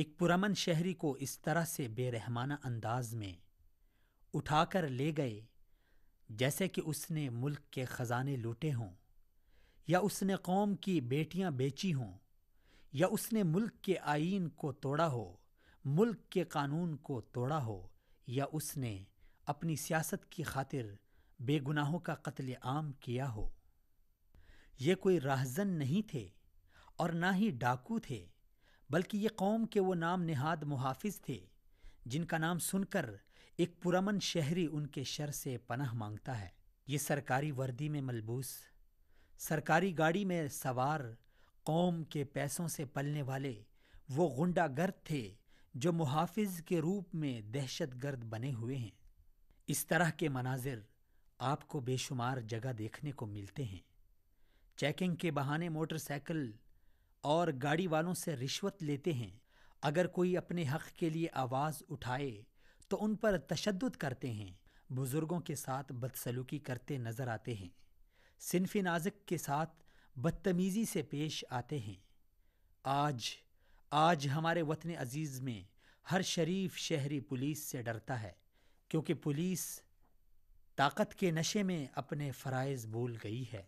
ایک پرامن شہری کو اس طرح سے بے رحمانہ انداز میں اٹھا کر لے گئے جیسے کہ اس نے ملک کے خزانے لوٹے ہوں، یا اس نے قوم کی بیٹیاں بیچی ہوں، یا اس نے ملک کے آئین کو توڑا ہو، ملک کے قانون کو توڑا ہو، یا اس نے اپنی سیاست کی خاطر بے گناہوں کا قتل عام کیا ہو۔ یہ کوئی راہزن نہیں تھے اور نہ ہی ڈاکو تھے، بلکہ یہ قوم کے وہ نام نہاد محافظ تھے جن کا نام سن کر ایک پرامن شہری ان کے شر سے پناہ مانگتا ہے۔ یہ سرکاری وردی میں ملبوس، سرکاری گاڑی میں سوار، قوم کے پیسوں سے پلنے والے وہ غنڈہ گرد تھے جو محافظ کے روپ میں دہشت گرد بنے ہوئے ہیں۔ اس طرح کے مناظر آپ کو بے شمار جگہ دیکھنے کو ملتے ہیں۔ چیکنگ کے بہانے موٹر سائیکل اور گاڑی والوں سے رشوت لیتے ہیں۔ اگر کوئی اپنے حق کے لیے آواز اٹھائے تو ان پر تشدد کرتے ہیں، بزرگوں کے ساتھ بدسلوکی کرتے نظر آتے ہیں، صنف نازک کے ساتھ بدتمیزی سے پیش آتے ہیں۔ آج ہمارے وطن عزیز میں ہر شریف شہری پولیس سے ڈرتا ہے، کیونکہ پولیس طاقت کے نشے میں اپنے فرائض بھول گئی ہے۔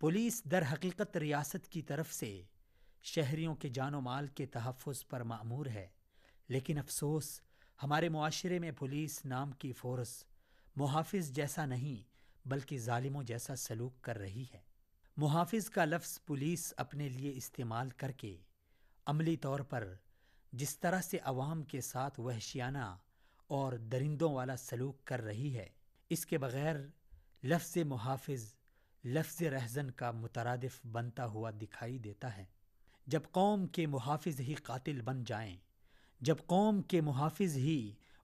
پولیس در حقیقت ریاست کی طرف سے شہریوں کے جان و مال کے تحفظ پر مأمور ہے، لیکن افسوس ہمارے معاشرے میں پولیس نام کی فورس محافظ جیسا نہیں بلکہ ظالموں جیسا سلوک کر رہی ہے۔ محافظ کا لفظ پولیس اپنے لیے استعمال کر کے عملی طور پر جس طرح سے عوام کے ساتھ وحشیانہ اور درندوں والا سلوک کر رہی ہے، اس کے بغیر لفظ محافظ لفظ رہزن کا مترادف بنتا ہوا دکھائی دیتا ہے۔ جب قوم کے محافظ ہی قاتل بن جائیں، جب قوم کے محافظ ہی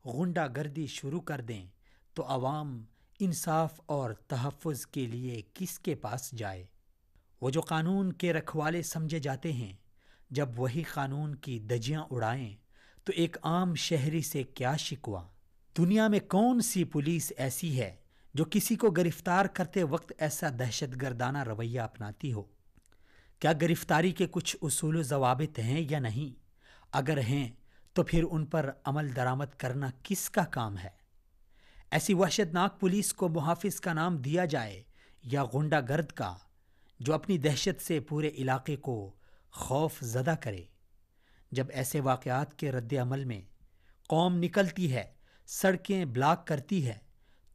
غنڈہ گردی شروع کر دیں، تو عوام انصاف اور تحفظ کے لیے کس کے پاس جائے؟ وہ جو قانون کے رکھوالے سمجھے جاتے ہیں، جب وہی قانون کی دجیاں اڑائیں تو ایک عام شہری سے کیا شکوہ؟ دنیا میں کون سی پولیس ایسی ہے جو کسی کو گرفتار کرتے وقت ایسا دہشت گردانہ رویہ اپناتی ہو؟ کیا گرفتاری کے کچھ اصول و ضوابط ہیں یا نہیں؟ اگر ہیں تو پھر ان پر عمل درآمد کرنا کس کا کام ہے؟ ایسی وحشت ناک پولیس کو محافظ کا نام دیا جائے یا غنڈہ گرد کا، جو اپنی دہشت سے پورے علاقے کو خوف زدہ کرے؟ جب ایسے واقعات کے رد عمل میں قوم نکلتی ہے، سڑکیں بلاک کرتی ہے،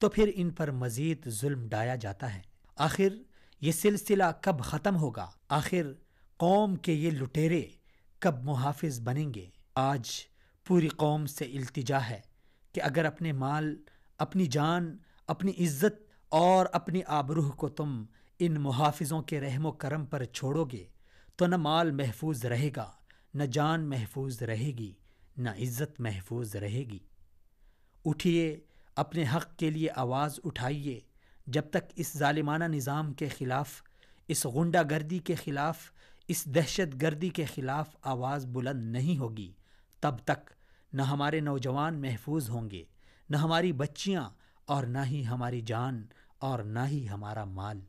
تو پھر ان پر مزید ظلم ڈھایا جاتا ہے۔ آخر یہ سلسلہ کب ختم ہوگا؟ آخر قوم کے یہ لٹیرے کب محافظ بنیں گے؟ آج پوری قوم سے التجا ہے کہ اگر اپنے مال، اپنی جان، اپنی عزت اور اپنی آبروح کو تم ان محافظوں کے رحم و کرم پر چھوڑو گے تو نہ مال محفوظ رہے گا، نہ جان محفوظ رہے گی، نہ عزت محفوظ رہے گی۔ اٹھیے، اپنے حق کے لیے آواز اٹھائیے۔ جب تک اس ظالمانہ نظام کے خلاف، اس غنڈہ گردی کے خلاف، اس دہشت گردی کے خلاف آواز بلند نہیں ہوگی، تب تک نہ ہمارے نوجوان محفوظ ہوں گے، نہ ہماری بچیاں، اور نہ ہی ہماری جان، اور نہ ہی ہمارا مال۔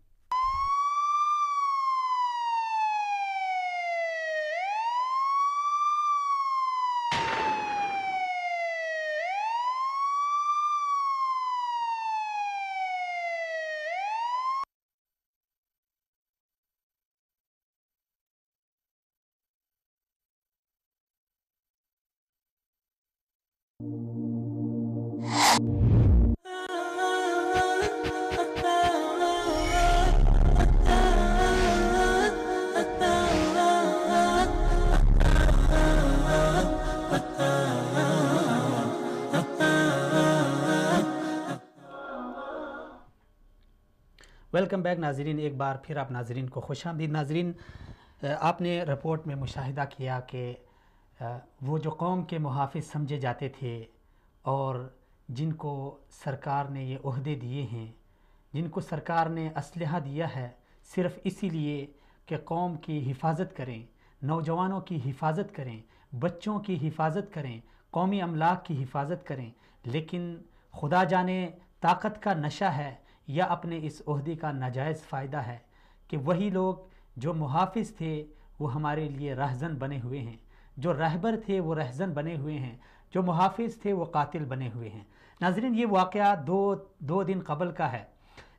ویلکم بیک ناظرین، ایک بار پھر آپ ناظرین کو خوش آمدید۔ ناظرین، آپ نے رپورٹ میں مشاہدہ کیا کہ وہ جو قوم کے محافظ سمجھے جاتے تھے اور جن کو سرکار نے یہ عہدے دیے ہیں، جن کو سرکار نے اسلحہ دیا ہے صرف اسی لیے کہ قوم کی حفاظت کریں، نوجوانوں کی حفاظت کریں، بچوں کی حفاظت کریں، قومی املاک کی حفاظت کریں، لیکن خدا جانے طاقت کا نشہ ہے یا اپنے اس عہدے کا ناجائز فائدہ ہے کہ وہی لوگ جو محافظ تھے وہ ہمارے لیے رہزن بنے ہوئے ہیں، جو رہبر تھے وہ رہزن بنے ہوئے ہیں، جو محافظ تھے وہ قاتل بنے ہوئے ہیں۔ ناظرین، یہ واقعہ دو دن قبل کا ہے،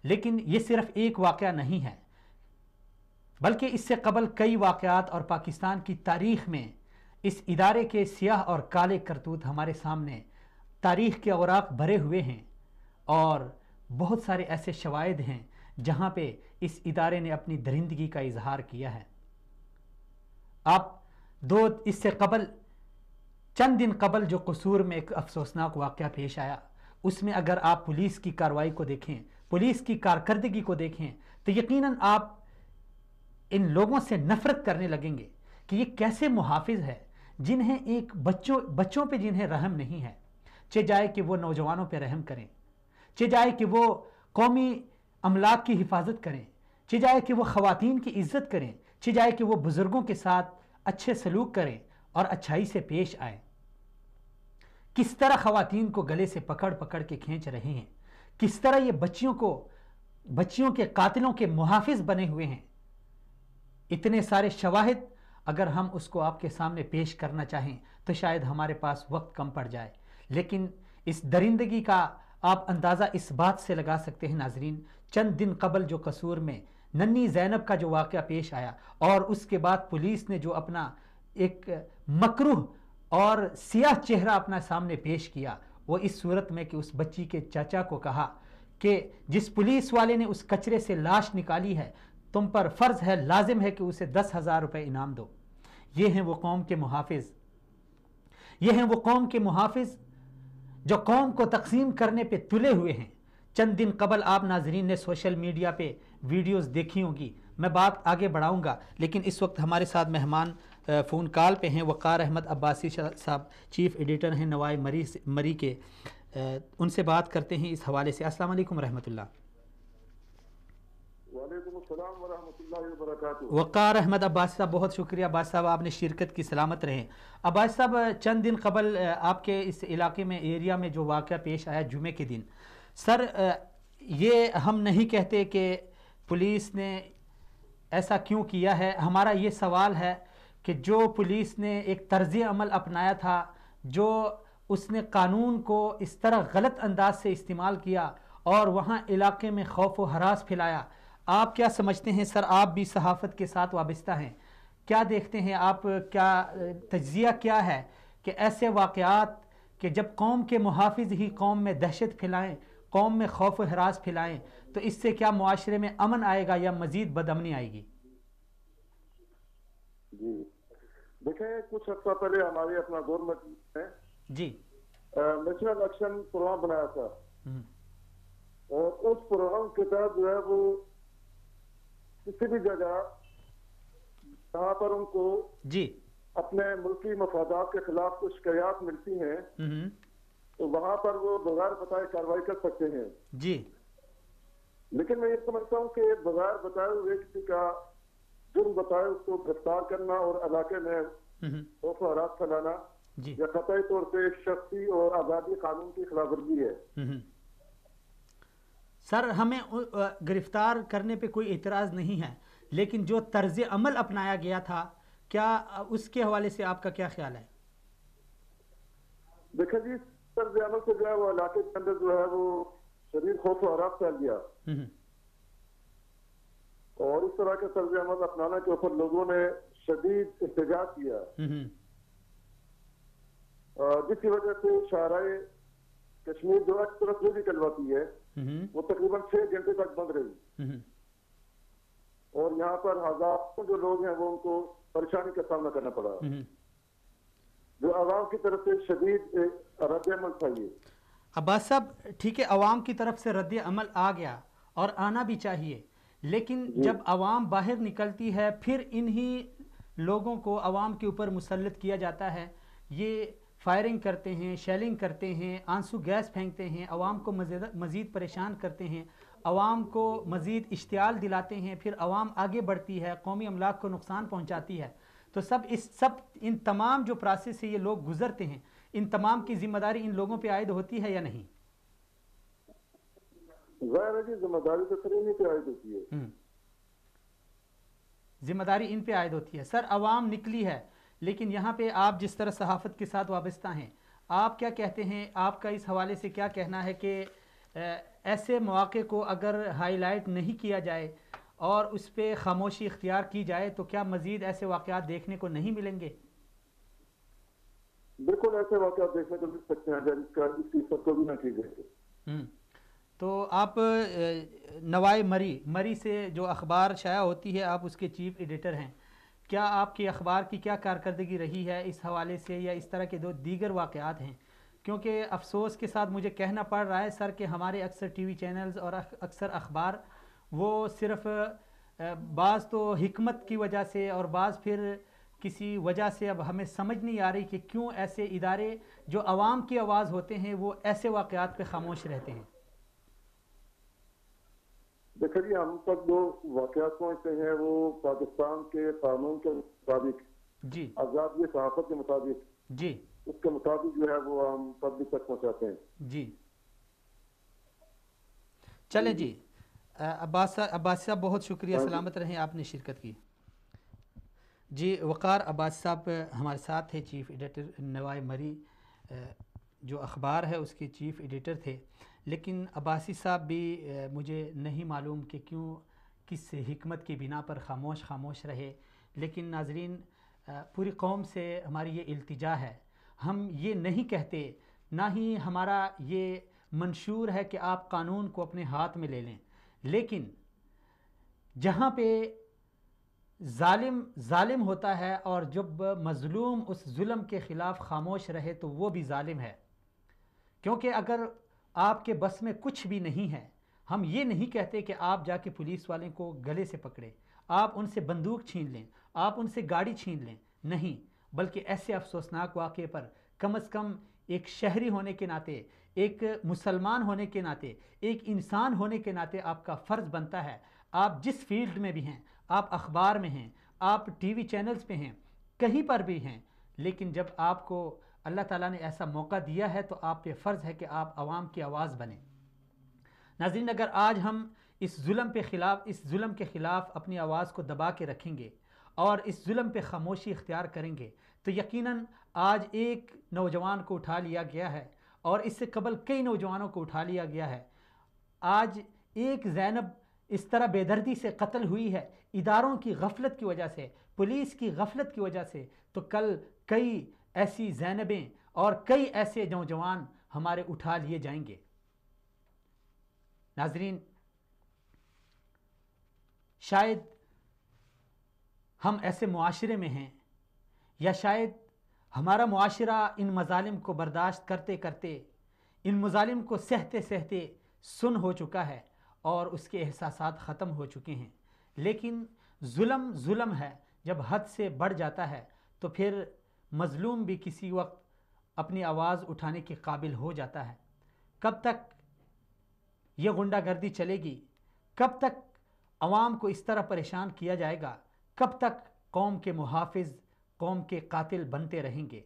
لیکن یہ صرف ایک واقعہ نہیں ہے، بلکہ اس سے قبل کئی واقعات اور پاکستان کی تاریخ میں اس ادارے کے سیاہ اور کالے کرتوت ہمارے سامنے تاریخ کے اوراق بھرے ہوئے ہیں، اور بہت سارے ایسے شواہد ہیں جہاں پہ اس ادارے نے اپنی درندگی کا اظہار کیا ہے۔ آپ اس سے قبل چند دن قبل جو قصور میں ایک افسوسناک واقعہ پیش آیا، اس میں اگر آپ پولیس کی کارروائی کو دیکھیں، پولیس کی کارکردگی کو دیکھیں، تو یقیناً آپ ان لوگوں سے نفرت کرنے لگیں گے کہ یہ کیسے محافظ ہے جنہیں ایک بچوں پہ جنہیں رحم نہیں ہے، چہ جائے کہ وہ نوجوانوں پہ رحم کریں، چہ جائے کہ وہ قومی املاک کی حفاظت کریں، چہ جائے کہ وہ خواتین کی عزت کریں، چہ جائے کہ وہ بزرگوں کے ساتھ اچھے سلوک کریں اور اچھائی سے پیش آئیں۔ کس طرح خواتین کو گلے سے پکڑ پکڑ کے کھینچ رہے ہیں، کس طرح یہ بچیوں کے قاتلوں کے محافظ بنے ہوئے ہیں۔ اتنے سارے شواہد اگر ہم اس کو آپ کے سامنے پیش کرنا چاہیں تو شاید ہمارے پاس وقت کم پڑ جائے، لیکن اس درندگی کا آپ اندازہ اس بات سے لگا سکتے ہیں ناظرین، چند دن قبل جو قصور میں ننھی زینب کا جو واقعہ پیش آیا، اور اس کے بعد پولیس نے جو اپنا ایک مکروہ اور سیاہ چہرہ اپنا سامنے پیش کیا، وہ اس صورت میں کہ اس بچی کے چاچا کو کہا کہ جس پولیس والے نے اس کچرے سے لاش نکالی ہے، تم پر فرض ہے، لازم ہے کہ اسے 10,000 روپے انعام دو۔ یہ ہیں وہ قوم کے محافظ، یہ ہیں وہ قوم کے محافظ جو قوم کو تقسیم کرنے پہ تلے ہوئے ہیں۔ چند دن قبل آپ ناظرین نے سوشل میڈیا پہ ویڈیوز دیکھی ہوں گی، میں بات آگے بڑھاؤں گا، لیکن اس وقت ہمارے ساتھ مہمان فون کال پہ ہیں، وقار احمد عباسی صاحب چیف ایڈیٹر ہیں نوائی مری کے، ان سے بات کرتے ہیں اس حوالے سے۔ السلام علیکم ورحمۃ اللہ۔ وعلیکم السلام ورحمۃ اللہ وبرکاتہ۔ وقار احمد عباسی صاحب، بہت شکریہ عباسی صاحب، آپ نے شرکت کی، سلامت رہیں۔ عباسی صاحب، چند دن قبل آپ کے اس علاقے میں ایریا میں جو واقعہ پیش آیا جمعے کے دن، سر یہ ہم نہیں کہتے کہ پولیس نے ایسا کیوں کیا ہے، ہمارا یہ سوال ہے کہ جو پولیس نے ایک طرز عمل اپنایا تھا، جو اس نے قانون کو اس طرح غلط انداز سے استعمال کیا اور وہاں علاقے میں خوف و ہراس پھیلایا، آپ کیا سمجھتے ہیں سر؟ آپ بھی صحافت کے ساتھ وابستہ ہیں، کیا دیکھتے ہیں آپ؟ کیا تجزیہ کیا ہے کہ ایسے واقعات کہ جب قوم کے محافظ ہی قوم میں دہشت پھیلائیں، قوم میں خوف و ہراس پھیلائیں، تو اس سے کیا معاشرے میں امن آئے گا یا مزید بدامنی آئے گی؟ جی دیکھیں، کچھ ہفتہ پہلے ہمارے اپنا گورنمنٹ نے جی نیشنل ایکشن پروگرام بنایا تھا، اور اس پروگرام کے تحت جو ہے وہ کسی بھی جگہ جہاں پر ان کو جی اپنے ملکی مفادات کے خلاف کچھ شکایات ملتی ہیں تو وہاں پر وہ بغیر بتائے کارروائی کر سکتے ہیں۔ جی لیکن میں یہ سمجھتا ہوں کہ بغیر بتائے ہوئے کسی کا جرم بتائے اس کو گرفتار کرنا اور علاقے میں خوف و ہراس پھیلانا جی یہ قطعی طور پہ شخصی اور آزادی قانون کی خلاف ورزی ہے۔ سر ہمیں گرفتار کرنے پہ کوئی اعتراض نہیں ہے، لیکن جو طرز عمل اپنایا گیا تھا، کیا اس کے حوالے سے آپ کا کیا خیال ہے؟ دیکھیں جی، طرز عمل سے جو ہے وہ علاقے کے اندر جو ہے وہ شدید خوف و ہراس پھیل گیا، اور اس طرح کے طرز عمل اپنانے کے اوپر لوگوں نے شدید احتجاج کیا، جس کی وجہ سے شاہراہ کشمیر جو ایکسپریس وے بھی کہلواتی ہے وہ تقریباً 6 گھنٹے تک بند رہی، اور یہاں پر ہزاروں جو لوگ ہیں وہ ان کو پریشانی کا سامنا کرنا پڑا، جو عوام کی طرف سے شدید رد عمل تھا۔ یہ عباس صاحب ٹھیک ہے، عوام کی طرف سے رد عمل آ گیا اور آنا بھی چاہیے، لیکن جب عوام باہر نکلتی ہے پھر انہی لوگوں کو عوام کے اوپر مسلط کیا جاتا ہے، یہ فائرنگ کرتے ہیں، شیلنگ کرتے ہیں، آنسو گیس پھینکتے ہیں، عوام کو مزید پریشان کرتے ہیں، عوام کو مزید اشتعال دلاتے ہیں، پھر عوام آگے بڑھتی ہے، قومی املاک کو نقصان پہنچاتی ہے، تو ان تمام جو پروسیس سے یہ لوگ گزرتے ہیں، ان تمام کی ذمہ داری ان لوگوں پہ عائد ہوتی ہے یا نہیں؟ ظاہر ہے کہ ذمہ داری تو سر انہیں پہ عائد ہوتی ہے، ذمہ داری ان پہ عائد ہوتی ہے۔ سر عوام نکلی ہے، لیکن یہاں پہ آپ جس طرح صحافت کے ساتھ وابستہ ہیں، آپ کیا کہتے ہیں، آپ کا اس حوالے سے کیا کہنا ہے کہ ایسے مواقع کو اگر ہائی لائٹ نہیں کیا جائے اور اس پہ خاموشی اختیار کی جائے تو کیا مزید ایسے واقعات دیکھنے کو نہیں ملیں گے؟ بالکل ایسے واقعات دیکھنے کو مل سکتے ہیں اگر اس کی کو بھی نہ کی جائے۔ تو آپ نوائے مری سے جو اخبار شائع ہوتی ہے، آپ اس کے چیف ایڈیٹر ہیں، کیا آپ کی اخبار کی کیا کارکردگی رہی ہے اس حوالے سے، یا اس طرح کے دیگر واقعات ہیں؟ کیونکہ افسوس کے ساتھ مجھے کہنا پڑ رہا ہے سر کہ ہمارے اکثر ٹی وی چینلز اور اکثر اخبار وہ صرف بعض تو حکمت کی وجہ سے اور بعض پھر کسی وجہ سے اب ہمیں سمجھ نہیں آ رہی کہ کیوں ایسے ادارے جو عوام کی آواز ہوتے ہیں وہ ایسے واقعات پہ خاموش رہتے ہیں۔ دیکھیں جی، ہم تک جو واقعات پہنچتے ہیں وہ پاکستان کے قانون کے مطابق، جی، آزادی صحافت کے مطابق، جی، اس کے مطابق جو ہے وہ ہم پبلک تک پہنچاتے ہیں۔ جی، چلیں جی، عباس صاحب بہت شکریہ، سلامت رہیں، آپ نے شرکت کی۔ جی، وقار عباس صاحب ہمارے ساتھ تھے، چیف ایڈیٹر نوائے مری جو اخبار ہے اس کے چیف ایڈیٹر تھے، لیکن عباسی صاحب بھی مجھے نہیں معلوم کہ کیوں کس حکمت کی بنا پر خاموش رہے، لیکن ناظرین پوری قوم سے ہماری یہ التجا ہے، ہم یہ نہیں کہتے، نہ ہی ہمارا یہ منشور ہے کہ آپ قانون کو اپنے ہاتھ میں لے لیں، لیکن جہاں پہ ظالم ہوتا ہے اور جب مظلوم اس ظلم کے خلاف خاموش رہے تو وہ بھی ظالم ہے، کیونکہ اگر آپ کے بس میں کچھ بھی نہیں ہے، ہم یہ نہیں کہتے کہ آپ جا کے پولیس والے کو گلے سے پکڑیں، آپ ان سے بندوق چھین لیں، آپ ان سے گاڑی چھین لیں، نہیں، بلکہ ایسے افسوسناک واقعے پر کم از کم ایک شہری ہونے کے ناطے، ایک مسلمان ہونے کے ناطے، ایک انسان ہونے کے ناطے آپ کا فرض بنتا ہے، آپ جس فیلڈ میں بھی ہیں، آپ اخبار میں ہیں، آپ ٹی وی چینلز پہ ہیں، کہیں پر بھی ہیں، لیکن جب آپ کو اللہ تعالیٰ نے ایسا موقع دیا ہے تو آپ پہ فرض ہے کہ آپ عوام کی آواز بنیں۔ ناظرین، اگر آج ہم اس ظلم کے خلاف اپنی آواز کو دبا کے رکھیں گے اور اس ظلم پہ خاموشی اختیار کریں گے تو یقیناً آج ایک نوجوان کو اٹھا لیا گیا ہے اور اس سے قبل کئی نوجوانوں کو اٹھا لیا گیا ہے، آج ایک زینب اس طرح بے دردی سے قتل ہوئی ہے اداروں کی غفلت کی وجہ سے، پولیس کی غفلت کی وجہ سے، تو کل کئی ایسی زینبیں اور کئی ایسے نوجوان ہمارے اٹھا لیے جائیں گے۔ ناظرین، شاید ہم ایسے معاشرے میں ہیں، یا شاید ہمارا معاشرہ ان مظالم کو برداشت کرتے کرتے، ان مظالم کو سہتے سہتے سن ہو چکا ہے اور اس کے احساسات ختم ہو چکے ہیں، لیکن ظلم ہے، جب حد سے بڑھ جاتا ہے تو پھر مظلوم بھی کسی وقت اپنی آواز اٹھانے کے قابل ہو جاتا ہے۔ کب تک یہ غنڈہ گردی چلے گی؟ کب تک عوام کو اس طرح پریشان کیا جائے گا؟ کب تک قوم کے محافظ قوم کے قاتل بنتے رہیں گے؟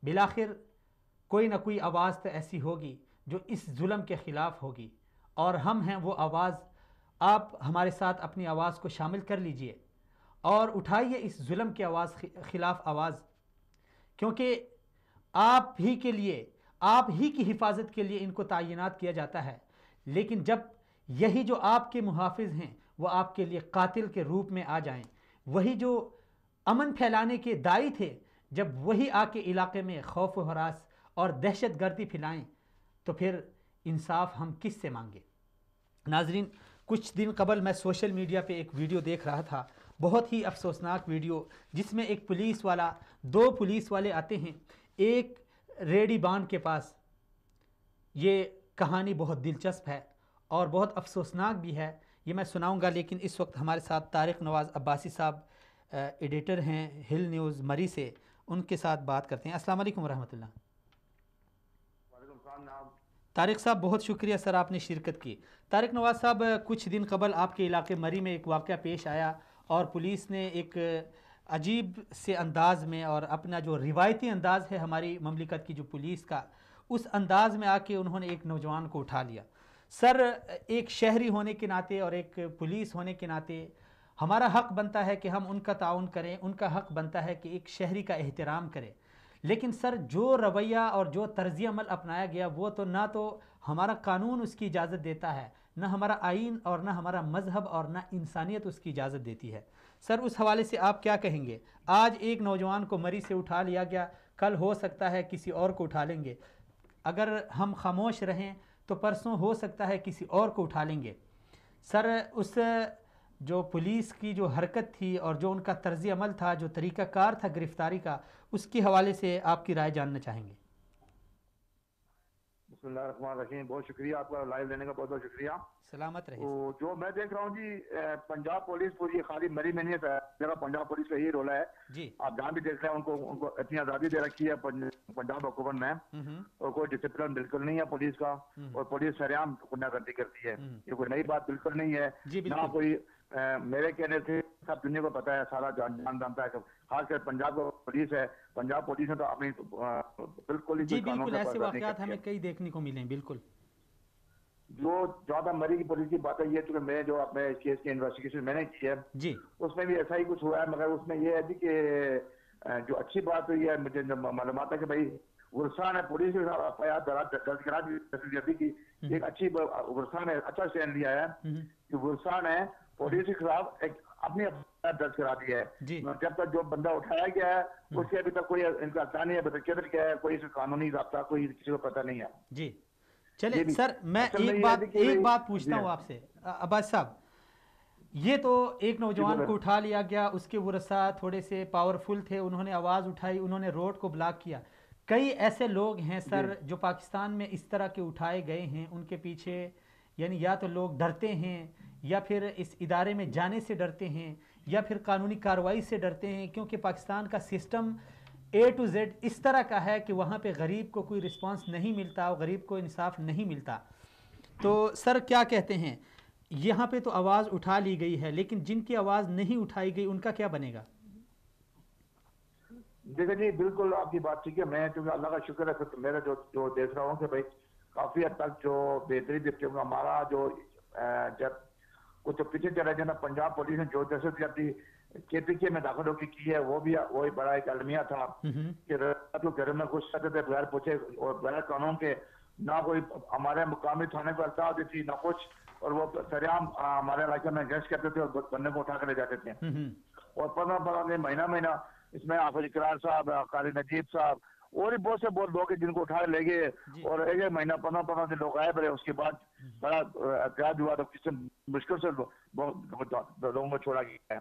بالآخر کوئی نہ کوئی آواز تو ایسی ہوگی جو اس ظلم کے خلاف ہوگی، اور ہم ہیں وہ آواز۔ آپ ہمارے ساتھ اپنی آواز کو شامل کر لیجئے اور اٹھائیے اس ظلم کے خلاف آواز، کیونکہ آپ ہی کے لیے، آپ ہی کی حفاظت کے لیے ان کو تعینات کیا جاتا ہے، لیکن جب یہی جو آپ کے محافظ ہیں وہ آپ کے لیے قاتل کے روپ میں آ جائیں، وہی جو امن پھیلانے کے داعی تھے، جب وہی آ کے علاقے میں خوف و ہراس اور دہشت گردی پھیلائیں تو پھر انصاف ہم کس سے مانگے؟ ناظرین، کچھ دن قبل میں سوشل میڈیا پہ ایک ویڈیو دیکھ رہا تھا، بہت ہی افسوسناک ویڈیو، جس میں ایک پولیس والا، دو پولیس والے آتے ہیں ایک ریڈی بان کے پاس۔ یہ کہانی بہت دلچسپ ہے اور بہت افسوسناک بھی ہے، یہ میں سناؤں گا، لیکن اس وقت ہمارے ساتھ طارق نواز عباسی صاحب ایڈیٹر ہیں ہل نیوز مری سے، ان کے ساتھ بات کرتے ہیں۔ السلام علیکم ورحمۃ اللہ۔ وعلیکم السلام۔ طارق صاحب بہت شکریہ سر، آپ نے شرکت کی۔ طارق نواز صاحب، کچھ دن قبل آپ کے علاقے مری میں ایک واقعہ پیش آیا اور پولیس نے ایک عجیب سے انداز میں، اور اپنا جو روایتی انداز ہے ہماری مملکت کی جو پولیس کا، اس انداز میں آ کے انہوں نے ایک نوجوان کو اٹھا لیا۔ سر، ایک شہری ہونے کے ناطے اور ایک پولیس ہونے کے ناطے ہمارا حق بنتا ہے کہ ہم ان کا تعاون کریں، ان کا حق بنتا ہے کہ ایک شہری کا احترام کریں. لیکن سر جو رویہ اور جو طرز عمل اپنایا گیا وہ تو نہ تو ہمارا قانون اس کی اجازت دیتا ہے، نہ ہمارا آئین اور نہ ہمارا مذہب اور نہ انسانیت اس کی اجازت دیتی ہے. سر اس حوالے سے آپ کیا کہیں گے؟ آج ایک نوجوان کو مری سے اٹھا لیا گیا، کل ہو سکتا ہے کسی اور کو اٹھا لیں گے. اگر ہم خاموش رہیں تو پرسوں ہو سکتا ہے کسی اور کو اٹھا لیں گے. سر اس جو پولیس کی جو حرکت تھی اور جو ان کا طرز عمل تھا، جو طریقہ کار تھا گرفتاری کا، اس کے حوالے سے آپ کی رائے جاننا چاہیں گے. بسم اللہ الرحمن الرحیم. بہت شکریہ آپ کا لائیو لینے کا، بہت بہت شکریہ. سلامت رہے. تو جو میں دیکھ رہا ہوں جی، پنجاب پولیس پوری خالی مری میں نہیں ہے، میرا پنجاب پولیس کا یہی رول ہے جی. آپ جہاں بھی دیکھ رہے ہیں ان کو اتنی آزادی دے رکھی ہے پنجاب حکومت میں، اور کوئی ڈسپلن بالکل نہیں ہے پولیس کا، اور پولیس سریعام گنڈا گردی کرتی ہے. یہ کوئی نئی بات بالکل نہیں ہے، نہ کوئی میرے کہنے سے سب دنیا کو پتا ہے، سارا جان جانتا ہے. خاص کر پنجاب کو پولیس ہے، پنجاب پولیس نے تو اپنی بالکل جی بالکل ایسے واقعات ہمیں کئی دیکھنے کو ملے ہیں. بالکل جو زیادہ مری کی پولیس کی بات ہے یہ، چونکہ میں جو اپنے اس کیس کی انویسٹیگیشن میں نے کی ہے جی اس میں بھی ایسا ہی کچھ ہوا ہے، مگر اس میں یہ ہے کہ جو اچھی بات ہوئی ہے مجھے معلومات ہے کہ بھائی ورسا نے پولیس کے ساتھ درج کرا دی کی ایک اچھی ورسا نے اچھا اسٹینڈ لیا ہے کہ ورسا نے پولیس کے خلاف ایک اپنی درج کرا دی ہے. جب تک جو بندہ اٹھایا گیا ہے اس کے ابھی تک کوئی ان کا نہیں ہے کدھر کیا ہے، کوئی قانونی ضابطہ کوئی کسی کو پتہ نہیں ہے. جی چلے سر میں ایک بات پوچھتا ہوں آپ سے عباس صاحب. یہ تو ایک نوجوان کو اٹھا لیا گیا، اس کے ورثاء تھوڑے سے پاورفل تھے، انہوں نے آواز اٹھائی، انہوں نے روڈ کو بلاک کیا. کئی ایسے لوگ ہیں سر جو پاکستان میں اس طرح کے اٹھائے گئے ہیں، ان کے پیچھے یعنی یا تو لوگ ڈرتے ہیں یا پھر اس ادارے میں جانے سے ڈرتے ہیں یا پھر قانونی کارروائی سے ڈرتے ہیں، کیونکہ پاکستان کا سسٹم A to Z اس طرح کا ہے کہ وہاں پہ غریب کو کوئی رسپانس نہیں ملتا، غریب کو انصاف نہیں ملتا. تو سر کیا کہتے ہیں، یہاں پہ تو آواز اٹھا لی گئی ہے لیکن جن کی آواز نہیں اٹھائی گئی ان کا کیا بنے گا؟ دیکھیں جی بالکل آپ کی بات ٹھیک ہے. میں چونکہ اللہ کا شکر ہے میرا جو دیکھ رہا ہوں کہ بھائی کافی حد تک جو بہتری دیکھتے ہوں ہمارا جو جب کچھ پیچھے چلا جانا پنجاب پولیس نے جو دہشت گردی KPK میں داخل ہو کی ہے وہ بھی وہی بڑا ایک المیہ تھا کہ گھر میں کچھ کرتے تھے بغیر پوچھے اور بغیر قانون کے، نہ کوئی ہمارے مقامی تھانے کو اطلاع ہوتی تھی نہ کچھ، اور وہ سریعام ہمارے علاقے میں گشت کرتے تھے اور بندے کو اٹھا کر لے جاتے تھے. اور 15 دن مہینہ اس میں حافظ اقرار صاحب، قاری نجیب صاحب اور بھی بہت سے لوگ جن کو اٹھا لے گئے اور ایک مہینہ 15 دن لوگ آئے بڑے. اس کے بعد بڑا احتجاج ہوا تو کسی مشکل سے لوگوں کو چھوڑا گیا ہے.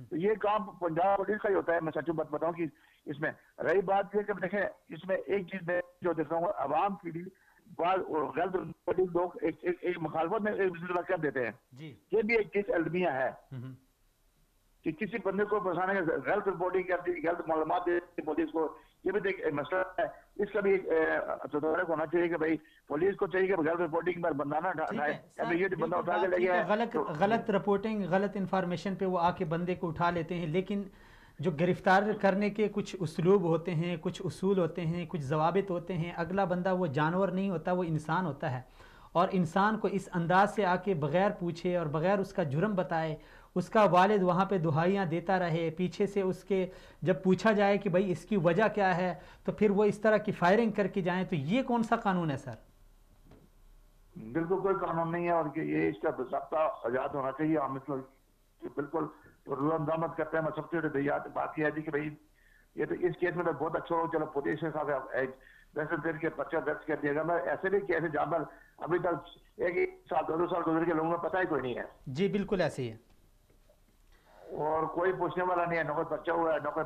تو یہ کام پنجاب پولیس کا ہی ہوتا ہے. میں سچ بات بتاؤں کہ اس میں رہی بات یہ کہ دیکھیں اس میں ایک چیز میں جو دیکھ رہا ہوں عوام کی بھی غلط لوگ ایک مخالفت میں ایک دوسرے کا کر دیتے ہیں. یہ بھی ایک چیز المیہ ہے کہ کسی بندے کو پھنسانے کا غلط رپورٹنگ کرتی، غلط معلومات دیتی پولیس کو. یہ بھی ایک مسئلہ ہے، اس کا بھی تدارک ہونا چاہیے کہ بھائی پولیس کو چاہیے کہ غلط رپورٹنگ پر بندہ نہ اٹھائے. یہ بندہ اٹھا کے لے گیا غلط رپورٹنگ غلط انفارمیشن پہ وہ آ کے بندے کو اٹھا لیتے ہیں، لیکن جو گرفتار کرنے کے کچھ اسلوب ہوتے ہیں، کچھ اصول ہوتے ہیں، کچھ ضوابط ہوتے ہیں. اگلا بندہ وہ جانور نہیں ہوتا، وہ انسان ہوتا ہے، اور انسان کو اس انداز سے آ کے بغیر پوچھے اور بغیر اس کا جرم بتائے اس کا والد وہاں پہ دہائیاں دیتا رہے، پیچھے سے اس کے جب پوچھا جائے کہ بھائی اس کی وجہ کیا ہے تو پھر وہ اس طرح کی فائرنگ کر کے جائیں، تو یہ کون سا قانون ہے سر؟ بالکل کوئی قانون نہیں ہے، اور کہ یہ اس کا ضابطہ آزاد ہونا چاہیے. ہم بالکل رضامند کرتے ہیں. میں سب سے بات یہ ہے کہ بھائی یہ تو اس کیس میں تو بہت اچھا ہو، چلو پولیس کے ساتھ دہشت گردی کے پرچہ درج کر دیا گیا. میں ایسے بھی کیسے جہاں پر ابھی تک ایک سال 2 سال گزر کے لوگوں کو پتہ ہی کوئی نہیں ہے. جی بالکل ایسے ہی ہے، اور کوئی پوچھنے والا نہیں ہے، نہ کوئی بچہ ہوا ہے، نہ کوئی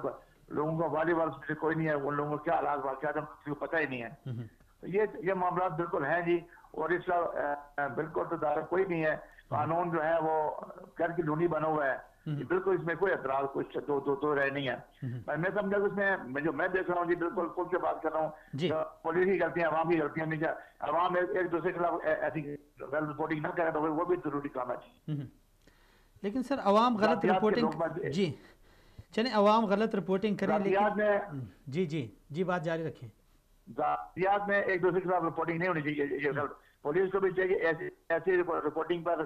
لوگوں کا والی وال سے کوئی نہیں ہے. ان لوگوں کو کیا حالات واقعات کسی کو پتہ ہی نہیں ہے. یہ معاملات بالکل ہیں جی، اور اس کا بالکل تدارک کوئی نہیں ہے. قانون جو ہے وہ گھر کی لونی بنا ہوا ہے. بالکل اس میں کوئی اعتراض کچھ تو رہ نہیں ہے. میں سمجھا کہ اس میں جو میں دیکھ رہا ہوں جی بالکل کھل کے بات کر رہا ہوں، پولیس کی غلطیاں عوام کی غلطیاں نہیں. عوام ایک دوسرے کے خلاف ایسی غلط رپورٹنگ نہ کرے تو وہ بھی ضروری کام ہے. لیکن سر عوام غلط رپورٹنگ جی چلیں عوام غلط رپورٹنگ کریں لیکن جی بات جاری رکھیں. ذاتیات میں ایک دوسرے کے خلاف رپورٹنگ نہیں ہونی چاہیے. پولیس کو بھی چاہیے ایسی رپورٹنگ پر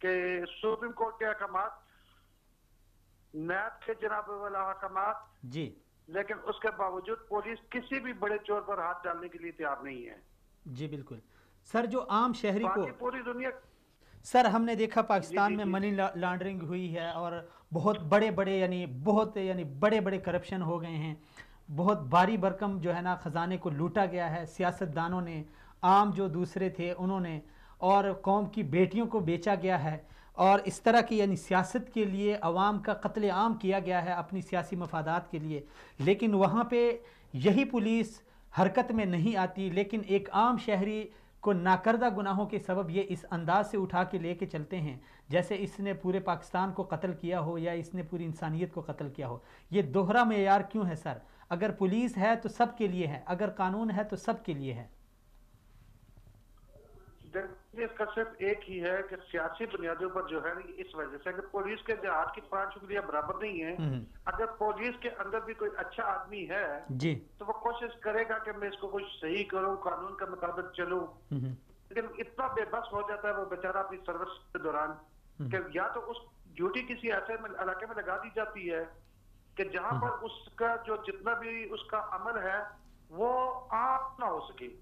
کہ سپریم کورٹ کے احکامات، نیب کے جناب والا احکامات جی، لیکن اس کے باوجود پولیس کسی بھی بڑے چور پر ہاتھ ڈالنے کے لیے تیار نہیں ہے. جی بالکل سر. جو عام شہری کو باقی پوری دنیا سر ہم نے دیکھا پاکستان میں منی لانڈرنگ ہوئی ہے اور بہت بڑے بڑے کرپشن ہو گئے ہیں. بہت باری برکم جو ہے نا خزانے کو لوٹا گیا ہے سیاست دانوں نے، عام جو دوسرے تھے انہوں نے، اور قوم کی بیٹیوں کو بیچا گیا ہے، اور اس طرح کی یعنی سیاست کے لیے عوام کا قتل عام کیا گیا ہے اپنی سیاسی مفادات کے لیے. لیکن وہاں پہ یہی پولیس حرکت میں نہیں آتی، لیکن ایک عام شہری کو ناکردہ گناہوں کے سبب یہ اس انداز سے اٹھا کے لے کے چلتے ہیں جیسے اس نے پورے پاکستان کو قتل کیا ہو یا اس نے پوری انسانیت کو قتل کیا ہو. یہ دوہرا معیار کیوں ہے سر؟ اگر پولیس ہے تو سب کے لیے ہے، اگر قانون ہے تو سب کے لیے ہے. اس کا صرف ایک ہی ہے کہ سیاسی بنیادوں پر جو ہے اس وجہ سے کہ پولیس کے جہاد کی 5 انگلیاں برابر نہیں ہیں. اگر پولیس کے اندر بھی کوئی اچھا آدمی ہے جی تو وہ کوشش کرے گا کہ میں اس کو کچھ صحیح کروں، قانون کے مطابق چلوں. لیکن اتنا بے بس ہو جاتا ہے وہ بیچارہ اپنی سروس کے دوران کہ یا تو اس ڈیوٹی کسی ایسے علاقے میں لگا دی جاتی ہے کہ جہاں پر اس کا جو جتنا بھی اس کا عمل ہے وہ عام نہ ہو سکے،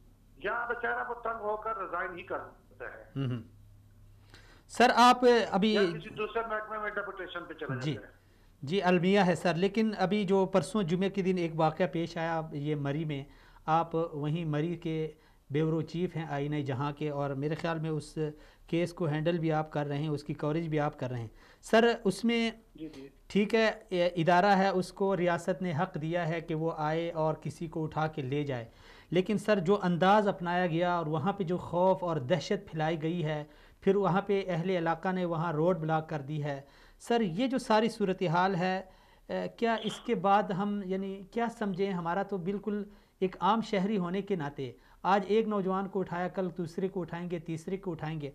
یا بیچارہ وہ تنگ ہو کر ریزائن ہی کر سکتا ہے. سر آپ ابھی یا کسی دوسرے محکمے میں ڈیپوٹیشن پہ چلا جاتا ہے. جی المیہ ہے سر. لیکن ابھی جو پرسوں جمعے کے دن ایک واقعہ پیش آیا یہ مری میں، آپ وہیں مری کے بیورو چیف ہیں آئینہ جہاں کے، اور میرے خیال میں اس کیس کو ہینڈل بھی آپ کر رہے ہیں، اس کی کوریج بھی آپ کر رہے ہیں سر. اس میں ٹھیک ہے ادارہ ہے، اس کو ریاست نے حق دیا ہے کہ وہ آئے اور کسی کو اٹھا کے لے جائے، لیکن سر جو انداز اپنایا گیا اور وہاں پہ جو خوف اور دہشت پھیلائی گئی ہے، پھر وہاں پہ اہل علاقہ نے وہاں روڈ بلاک کر دی ہے سر، یہ جو ساری صورتحال ہے کیا اس کے بعد ہم یعنی کیا سمجھیں؟ ہمارا تو بالکل ایک عام شہری ہونے کے ناطے آج ایک نوجوان کو اٹھایا، کل دوسرے کو اٹھائیں گے، تیسرے کو اٹھائیں گے.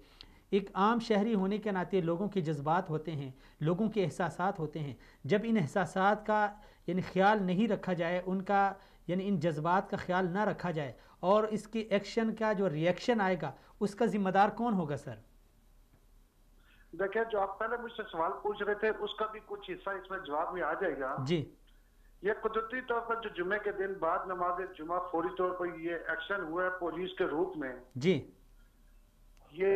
ایک عام شہری ہونے کے ناطے لوگوں کے جذبات ہوتے ہیں، لوگوں کے احساسات ہوتے ہیں. جب ان احساسات کا یعنی خیال نہیں رکھا جائے، ان کا یعنی ان جذبات کا خیال نہ رکھا جائے اور اس کی ایکشن کا جو ری ایکشن آئے گا اس کا ذمہ دار کون ہوگا سر؟ دیکھیں جو آپ پہلے مجھ سے سوال پوچھ رہے تھے اس کا بھی کچھ حصہ اس میں جواب میں آ جائے گا. جی یہ قدرتی طور پر جو جمعے کے دن بعد نماز جمعہ فوری طور پر یہ ایکشن ہوا ہے پولیس کے روپ میں. جی یہ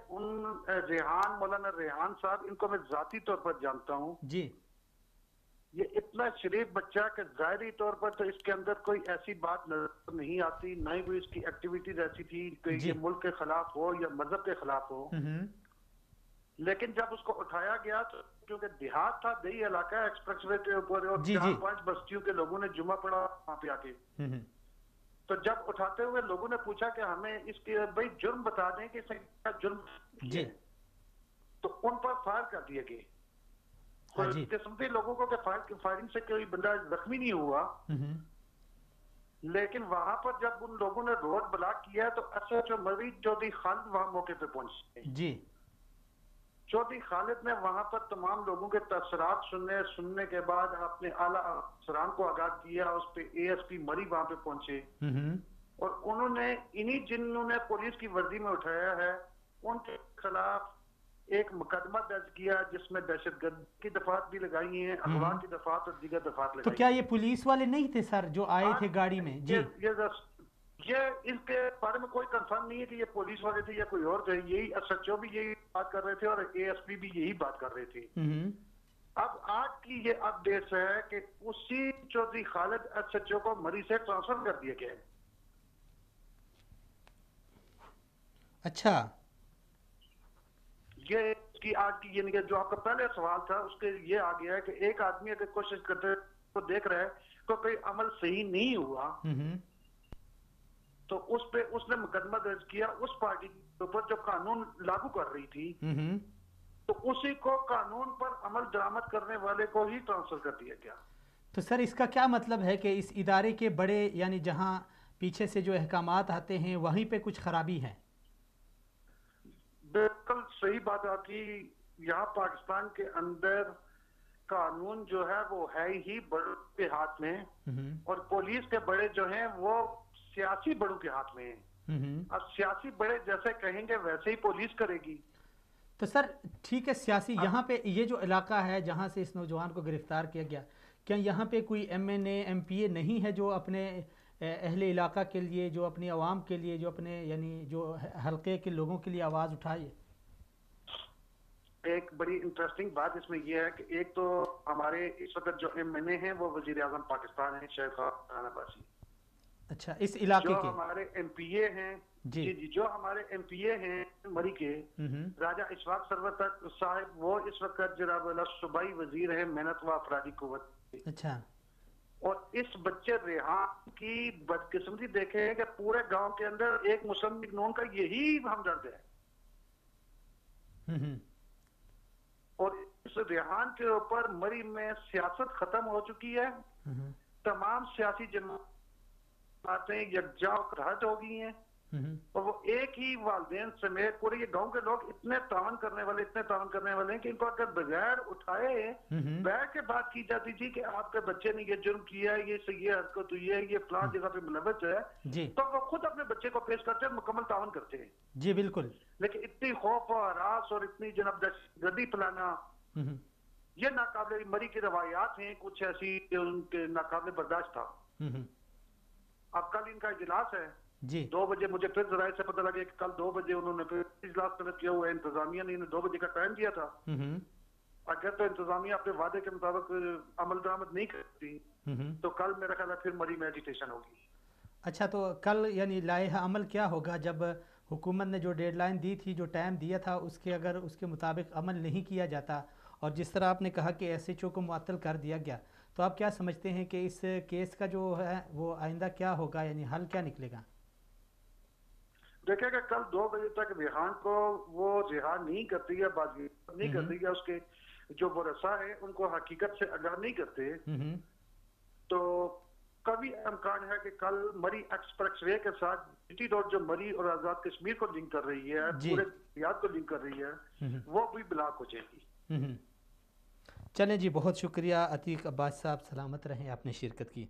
ان ریحان، مولانا ریحان صاحب، ان کو میں ذاتی طور پر جانتا ہوں. جی یہ اتنا شریف بچہ کہ ظاہری طور پر تو اس کے اندر کوئی ایسی بات نظر نہیں آتی، نہ ہی کوئی اس کی ایکٹیویٹیز ایسی تھی کہ یہ ملک کے خلاف ہو یا مذہب کے خلاف ہو. لیکن جب اس کو اٹھایا گیا تو کیونکہ دیہات تھا، دیہی علاقہ ہے، ایکسپریس وے کے اوپر، اور 4-5 بستیوں کے لوگوں نے جمعہ پڑھا وہاں پہ آ کے. تو جب اٹھاتے ہوئے لوگوں نے پوچھا کہ ہمیں اس کے بھائی جرم بتا دیں کہ اس نے کیا جرم کیا، تو ان پر فائر کر دیے گئے. قسمتی لوگوں کو کہ فائرنگ سے کوئی بندہ زخمی نہیں ہوا، لیکن وہاں پر جب ان لوگوں نے روڈ بلاک کیا تو SHO مری چودھری خالد وہاں موقع پہ پہنچے. جی چودھری خالد نے وہاں پر تمام لوگوں کے تاثرات سننے کے بعد اپنے اعلیٰ افسران کو آگاہ کیا. اس پہ ASP مری وہاں پہ پہنچے اور انہوں نے انہی جنہوں نے پولیس کی وردی میں اٹھایا ہے ان کے خلاف ایک مقدمہ درج کیا جس میں دہشت گردی کی دفعات بھی لگائی ہیں، اغوا کی دفعات اور دیگر دفعات لگائی. تو کیا یہ پولیس والے نہیں تھے سر جو آئے تھے گاڑی میں؟ جی یہ اس کے بارے میں کوئی کنفرم نہیں ہے کہ یہ پولیس والے تھے یا کوئی اور تھے. یہی SHO بھی یہی بات کر رہے تھے اور ASP بھی یہی بات کر رہے تھے. اب آج کی یہ اپڈیٹس ہے کہ اسی چودھری خالد SHO کو مری سے ٹرانسفر کر دیا گیا ہے. اچھا یہ اس کی آج کی یعنی کہ جو آپ کا پہلے سوال تھا اس کے یہ آ گیا ہے کہ ایک آدمی اگر کوشش کرتے تو دیکھ رہا ہے تو کوئی عمل صحیح نہیں ہوا تو اس پہ اس نے مقدمہ درج کیا اس پارٹی کے اوپر جو قانون لاگو کر رہی تھی، تو اسی کو قانون پر عمل درآمد کرنے والے کو ہی ٹرانسفر کر دیا گیا. تو سر اس کا کیا مطلب ہے کہ اس ادارے کے بڑے یعنی جہاں پیچھے سے جو احکامات آتے ہیں وہیں پہ کچھ خرابی ہے؟ بالکل صحیح بات آتی. یہاں پاکستان کے اندر قانون جو ہے وہ ہے ہی بڑوں کے ہاتھ میں اور پولیس کے بڑے جو ہیں وہ سیاسی بڑوں کے ہاتھ میں ہیں. اب سیاسی بڑے جیسے کہیں گے ویسے ہی پولیس کرے گی. تو سر ٹھیک ہے، سیاسی یہاں پہ یہ جو علاقہ ہے جہاں سے اس نوجوان کو گرفتار کیا گیا، کیا یہاں پہ کوئی M N A M P A نہیں ہے جو اپنے اہل علاقہ کے لیے، جو اپنی عوام کے لیے، جو اپنے یعنی جو حلقے کے لوگوں کے لیے آواز اٹھائے؟ ایک بڑی انٹرسٹنگ بات اس میں یہ ہے کہ ایک تو ہمارے اس وقت جو ایم این اے ہیں وہ وزیر اعظم پاکستان ہیں شیخ خان عباسی. اچھا، اس علاقے کے جو ہمارے ایم پی اے ہیں جی جو ہمارے ایم پی اے ہیں مری کے راجہ اشفاق سرور صاحب، وہ اس وقت جناب صوبائی وزیر ہیں محنت و افرادی قوت. اچھا. اور اس بچے ریحان کی بدقسمتی دیکھیں کہ پورے گاؤں کے اندر ایک مسلم لیگ نون کا یہی ہمدرد ہے. اور اس ریحان کے اوپر مری میں سیاست ختم ہو چکی ہے. تمام سیاسی جماعتیں یکجا ہٹ ہو گئی ہیں، اور وہ ایک ہی والدین سمیت پورے یہ گاؤں کے لوگ اتنے تعاون کرنے والے ہیں کہ ان کو اگر بغیر اٹھائے بیٹھ کے بات کی جاتی تھی کہ آپ کے بچے نے یہ جرم کیا ہے، یہ حرکت ہوئی ہے، یہ فلاں جگہ پہ ملوث ہے، تو وہ خود اپنے بچے کو پیش کرتے ہیں، مکمل تعاون کرتے ہیں. جی بالکل. لیکن اتنی خوف و ہراس اور اتنی جناب دہشت گردی پھیلانا، یہ ناقابل، مری کی روایات ہیں کچھ ایسی کہ ان کے ناقابل برداشت تھا. اب کل ان کا اجلاس ہے جی 2 بجے، مجھے پھر ذرائع سے پتہ لگا کہ کل 2 بجے انہوں نے پھر اجلاس طلب کیا ہوا ہے. انتظامیہ نے انہیں 2 بجے کا ٹائم دیا تھا. اگر تو انتظامیہ اپنے وعدے کے مطابق عمل درآمد نہیں کرتی تو کل میرا خیال ہے پھر مری میں ایجیٹیشن ہوگی. اچھا، تو کل یعنی لائحہ عمل کیا ہوگا جب حکومت نے جو ڈیڈ لائن دی تھی، جو ٹائم دیا تھا، اس کے اگر اس کے مطابق عمل نہیں کیا جاتا، اور جس طرح آپ نے کہا کہ ایس ایچ او کو معطل کر دیا گیا، تو آپ کیا سمجھتے ہیں کہ اس کیس کا جو ہے وہ آئندہ کیا ہوگا، یعنی حل کیا نکلے گا؟ دیکھیں کہ کل 2 بجے تک ریحان کو وہ رہا نہیں کرتی ہے، بازی نہیں کرتی ہے، اس کے جو ورثاء ہیں ان کو حقیقت سے آگاہ نہیں کرتے، تو کبھی امکان ہے کہ کل مری ایکسپریس وے کے ساتھ جی روڈ جو مری اور آزاد کشمیر کو لنک کر رہی ہے، پورے ریاض کو لنک کر رہی ہے، وہ بھی بلاک ہو جائے گی. چلیں جی، بہت شکریہ عتیق عباس صاحب، سلامت رہیں، آپ نے شرکت کی.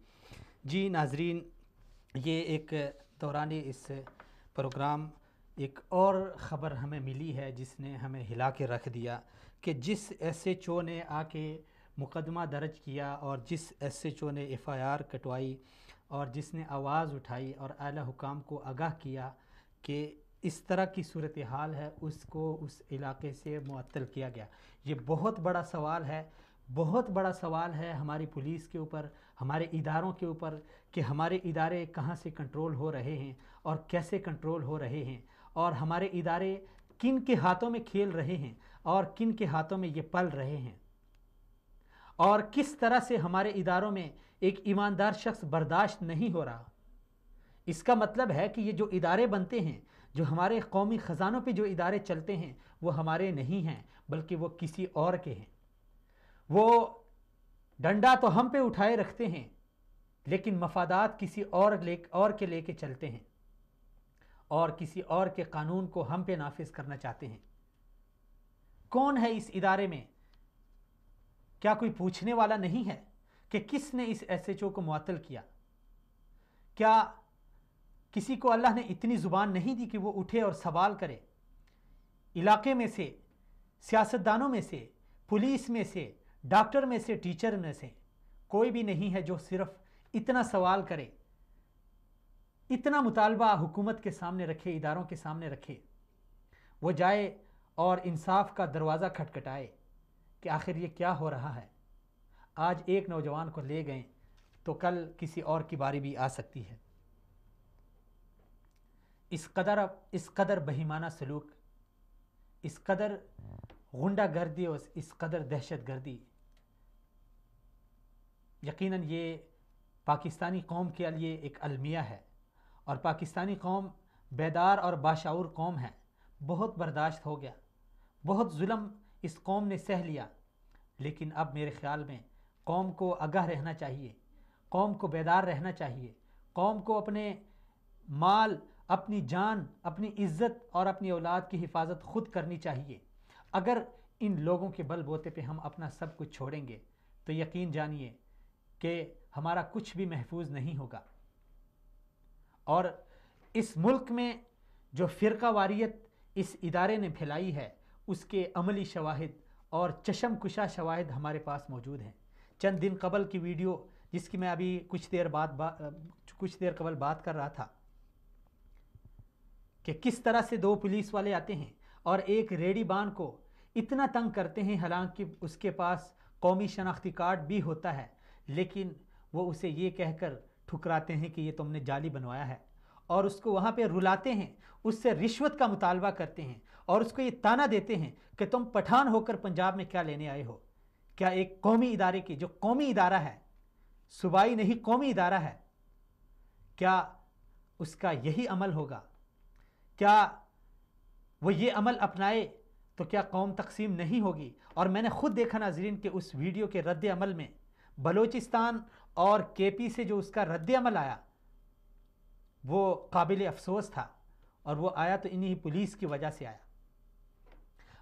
جی ناظرین، یہ ایک دوران اس پروگرام ایک اور خبر ہمیں ملی ہے جس نے ہمیں ہلا کے رکھ دیا، کہ جس ایس ایچ او نے آ کے مقدمہ درج کیا، اور جس ایس ایچ او نے ایف آئی آر کٹوائی، اور جس نے آواز اٹھائی اور اعلیٰ حکام کو آگاہ کیا کہ اس طرح کی صورتحال ہے، اس کو اس علاقے سے معطل کیا گیا. یہ بہت بڑا سوال ہے، بہت بڑا سوال ہے ہماری پولیس کے اوپر، ہمارے اداروں کے اوپر، کہ ہمارے ادارے کہاں سے کنٹرول ہو رہے ہیں اور کیسے کنٹرول ہو رہے ہیں، اور ہمارے ادارے کن کے ہاتھوں میں کھیل رہے ہیں اور کن کے ہاتھوں میں یہ پل رہے ہیں، اور کس طرح سے ہمارے اداروں میں ایک ایماندار شخص برداشت نہیں ہو رہا. اس کا مطلب ہے کہ یہ جو ادارے بنتے ہیں، جو ہمارے قومی خزانوں پہ جو ادارے چلتے ہیں، وہ ہمارے نہیں ہیں بلکہ وہ کسی اور کے ہیں. وہ ڈنڈا تو ہم پہ اٹھائے رکھتے ہیں لیکن مفادات کسی اور کے لے کے چلتے ہیں، اور کسی اور کے قانون کو ہم پہ نافذ کرنا چاہتے ہیں. کون ہے اس ادارے میں؟ کیا کوئی پوچھنے والا نہیں ہے کہ کس نے اس ایس ایچ او کو معطل کیا؟ کیا کسی کو اللہ نے اتنی زبان نہیں دی کہ وہ اٹھے اور سوال کرے؟ علاقے میں سے، سیاستدانوں میں سے، پولیس میں سے، ڈاکٹر میں سے، ٹیچر میں سے کوئی بھی نہیں ہے جو صرف اتنا سوال کرے، اتنا مطالبہ حکومت کے سامنے رکھے، اداروں کے سامنے رکھے. وہ جائے اور انصاف کا دروازہ کھٹکھٹائے کہ آخر یہ کیا ہو رہا ہے. آج ایک نوجوان کو لے گئے تو کل کسی اور کی باری بھی آ سکتی ہے. اس قدر بہیمانہ سلوک، اس قدر غنڈہ گردی اور اس قدر دہشت گردی، یقیناً یہ پاکستانی قوم کے لیے ایک المیہ ہے، اور پاکستانی قوم بیدار اور باشعور قوم ہے. بہت برداشت ہو گیا، بہت ظلم اس قوم نے سہ لیا، لیکن اب میرے خیال میں قوم کو آگاہ رہنا چاہیے، قوم کو بیدار رہنا چاہیے، قوم کو اپنے مال، اپنی جان، اپنی عزت اور اپنی اولاد کی حفاظت خود کرنی چاہیے. اگر ان لوگوں کے بل بوتے پہ ہم اپنا سب کچھ چھوڑیں گے تو یقین جانیے کہ ہمارا کچھ بھی محفوظ نہیں ہوگا. اور اس ملک میں جو فرقہ واریت اس ادارے نے پھیلائی ہے، اس کے عملی شواہد اور چشم کشا شواہد ہمارے پاس موجود ہیں۔ چند دن قبل کی ویڈیو جس کی میں ابھی کچھ دیر قبل بات کر رہا تھا کہ کس طرح سے دو پولیس والے آتے ہیں اور ایک ریڈی بان کو اتنا تنگ کرتے ہیں، حالانکہ اس کے پاس قومی شناختی کارڈ بھی ہوتا ہے، لیکن وہ اسے یہ کہہ کر ٹھکراتے ہیں کہ یہ تم نے جعلی بنوایا ہے، اور اس کو وہاں پہ رلاتے ہیں، اس سے رشوت کا مطالبہ کرتے ہیں اور اس کو یہ تانا دیتے ہیں کہ تم پٹھان ہو کر پنجاب میں کیا لینے آئے ہو؟ کیا ایک قومی ادارے کی، جو قومی ادارہ ہے، صوبائی نہیں قومی ادارہ ہے، کیا اس کا یہی عمل ہوگا؟ کیا وہ یہ عمل اپنائے تو کیا قوم تقسیم نہیں ہوگی؟ اور میں نے خود دیکھا ناظرین کہ اس ویڈیو کے رد عمل میں بلوچستان اور کے پی سے جو اس کا رد عمل آیا وہ قابل افسوس تھا، اور وہ آیا تو انہی پولیس کی وجہ سے آیا۔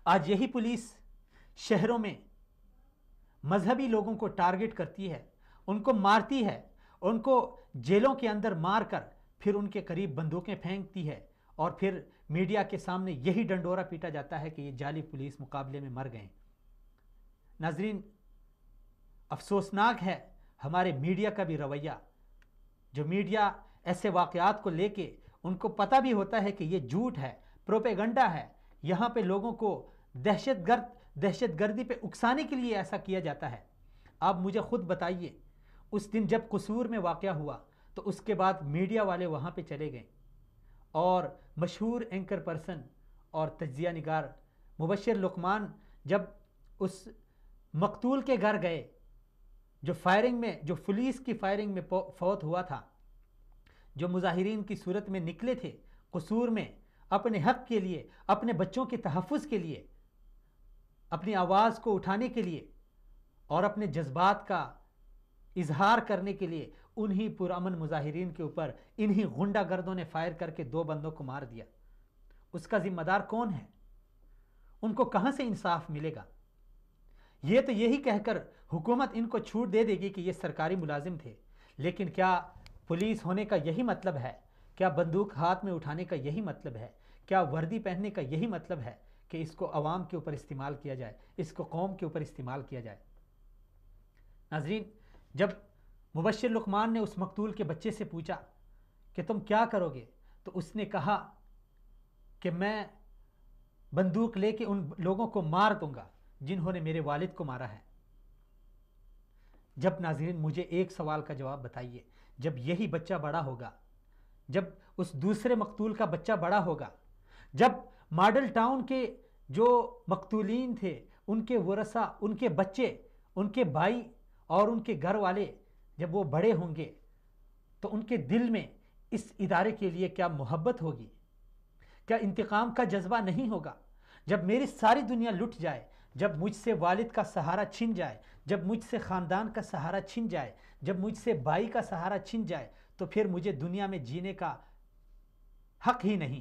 آج یہی پولیس شہروں میں مذہبی لوگوں کو ٹارگٹ کرتی ہے، ان کو مارتی ہے، ان کو جیلوں کے اندر مار کر پھر ان کے قریب بندوقیں پھینکتی ہے، اور پھر میڈیا کے سامنے یہی ڈنڈورا پیٹا جاتا ہے کہ یہ جعلی پولیس مقابلے میں مر گئے۔ ناظرین، افسوسناک ہے ہمارے میڈیا کا بھی رویہ، جو میڈیا ایسے واقعات کو لے کے ان کو پتہ بھی ہوتا ہے کہ یہ جھوٹ ہے، پروپیگنڈا ہے، یہاں پہ لوگوں کو دہشت گردی پہ اکسانے کے لیے ایسا کیا جاتا ہے۔ آپ مجھے خود بتائیے، اس دن جب قصور میں واقعہ ہوا تو اس کے بعد میڈیا والے وہاں پہ چلے گئے، اور مشہور اینکر پرسن اور تجزیہ نگار مبشر لقمان جب اس مقتول کے گھر گئے جو پولیس کی فائرنگ میں فوت ہوا تھا، جو مظاہرین کی صورت میں نکلے تھے قصور میں اپنے حق کے لیے، اپنے بچوں کے تحفظ کے لیے، اپنی آواز کو اٹھانے کے لیے اور اپنے جذبات کا اظہار کرنے کے لیے، انہی پرامن مظاہرین کے اوپر انہی غنڈہ گردوں نے فائر کر کے 2 بندوں کو مار دیا۔ اس کا ذمہ دار کون ہے؟ ان کو کہاں سے انصاف ملے گا؟ یہ تو یہی کہہ کر حکومت ان کو چھوٹ دے دے گی کہ یہ سرکاری ملازم تھے، لیکن کیا پولیس ہونے کا یہی مطلب ہے؟ کیا بندوق ہاتھ میں اٹھانے کا یہی مطلب ہے؟ کیا وردی پہننے کا یہی مطلب ہے کہ اس کو عوام کے اوپر استعمال کیا جائے، اس کو قوم کے اوپر استعمال کیا جائے؟ ناظرین، جب مبشر لقمان نے اس مقتول کے بچے سے پوچھا کہ تم کیا کرو گے، تو اس نے کہا کہ میں بندوق لے کے ان لوگوں کو مار دوں گا جنہوں نے میرے والد کو مارا ہے۔ جب ناظرین مجھے ایک سوال کا جواب بتائیے، جب یہی بچہ بڑا ہوگا، جب اس دوسرے مقتول کا بچہ بڑا ہوگا، جب ماڈل ٹاؤن کے جو مقتولین تھے ان کے ورثہ، ان کے بچے، ان کے بھائی اور ان کے گھر والے جب وہ بڑے ہوں گے تو ان کے دل میں اس ادارے کے لیے کیا محبت ہوگی؟ کیا انتقام کا جذبہ نہیں ہوگا؟ جب میری ساری دنیا لٹ جائے، جب مجھ سے والد کا سہارا چھن جائے، جب مجھ سے خاندان کا سہارا چھن جائے، جب مجھ سے بھائی کا سہارا چھن جائے، تو پھر مجھے دنیا میں جینے کا حق ہی نہیں۔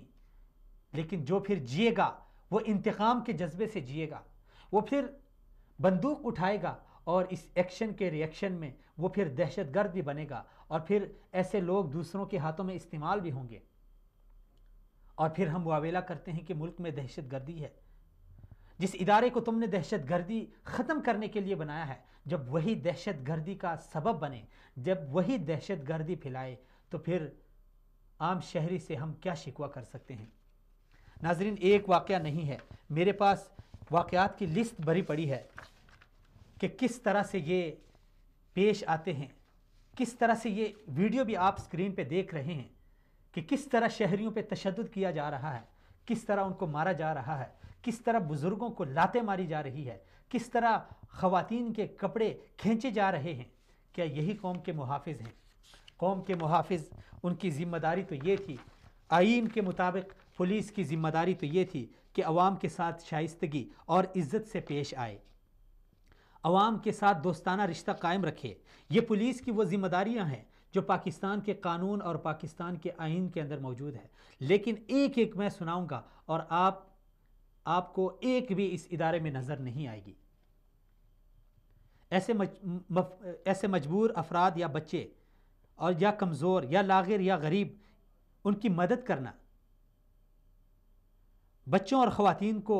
لیکن جو پھر جیے گا وہ انتقام کے جذبے سے جیے گا، وہ پھر بندوق اٹھائے گا، اور اس ایکشن کے ریئیکشن میں وہ پھر دہشت گرد بھی بنے گا، اور پھر ایسے لوگ دوسروں کے ہاتھوں میں استعمال بھی ہوں گے، اور پھر ہم واویلا کرتے ہیں کہ ملک میں دہشت گردی ہے۔ جس ادارے کو تم نے دہشت گردی ختم کرنے کے لیے بنایا ہے، جب وہی دہشت گردی کا سبب بنے، جب وہی دہشت گردی پھیلائے، تو پھر عام شہری سے ہم کیا شکوہ کر سکتے ہیں؟ ناظرین، ایک واقعہ نہیں ہے، میرے پاس واقعات کی لسٹ بھری پڑی ہے کہ کس طرح سے یہ پیش آتے ہیں، کس طرح سے یہ ویڈیو بھی آپ سکرین پہ دیکھ رہے ہیں کہ کس طرح شہریوں پہ تشدد کیا جا رہا ہے، کس طرح ان کو مارا جا رہا ہے، کس طرح بزرگوں کو لاتیں ماری جا رہی ہے، کس طرح خواتین کے کپڑے کھینچے جا رہے ہیں۔ کیا یہی قوم کے محافظ ہیں؟ قوم کے محافظ، ان کی ذمہ داری تو یہ تھی، آئین کے مطابق پولیس کی ذمہ داری تو یہ تھی کہ عوام کے ساتھ شائستگی اور عزت سے پیش آئے، عوام کے ساتھ دوستانہ رشتہ قائم رکھے۔ یہ پولیس کی وہ ذمہ داریاں ہیں جو پاکستان کے قانون اور پاکستان کے آئین کے اندر موجود ہے، لیکن ایک ایک میں سناؤں گا اور آپ کو ایک بھی اس ادارے میں نظر نہیں آئے گی۔ ایسے مجبور افراد یا بچے اور یا کمزور یا لاغر یا غریب، ان کی مدد کرنا، بچوں اور خواتین کو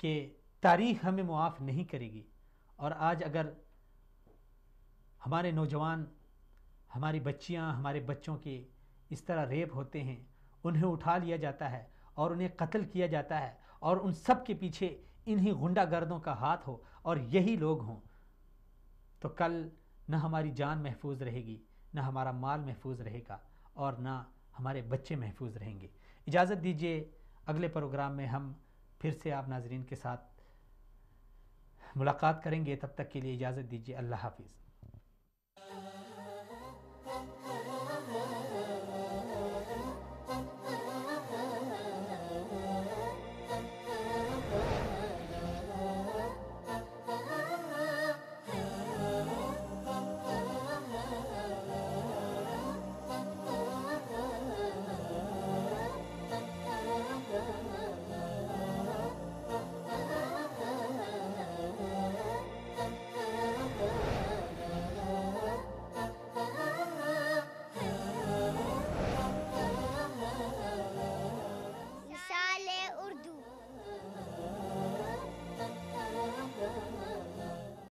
کہ تاریخ ہمیں معاف نہیں کرے گی، اور آج اگر ہمارے نوجوان، ہماری بچیاں، ہمارے بچوں کے اس طرح ریپ ہوتے ہیں، انہیں اٹھا لیا جاتا ہے اور انہیں قتل کیا جاتا ہے، اور ان سب کے پیچھے انہی غنڈہ گردوں کا ہاتھ ہو اور یہی لوگ ہوں، تو کل نہ ہماری جان محفوظ رہے گی، نہ ہمارا مال محفوظ رہے گا، اور نہ ہمارے بچے محفوظ رہیں گے۔ اجازت دیجیے، اگلے پروگرام میں ہم پھر سے آپ ناظرین کے ساتھ ملاقات کریں گے، تب تک کے لیے اجازت دیجیے، اللہ حافظ۔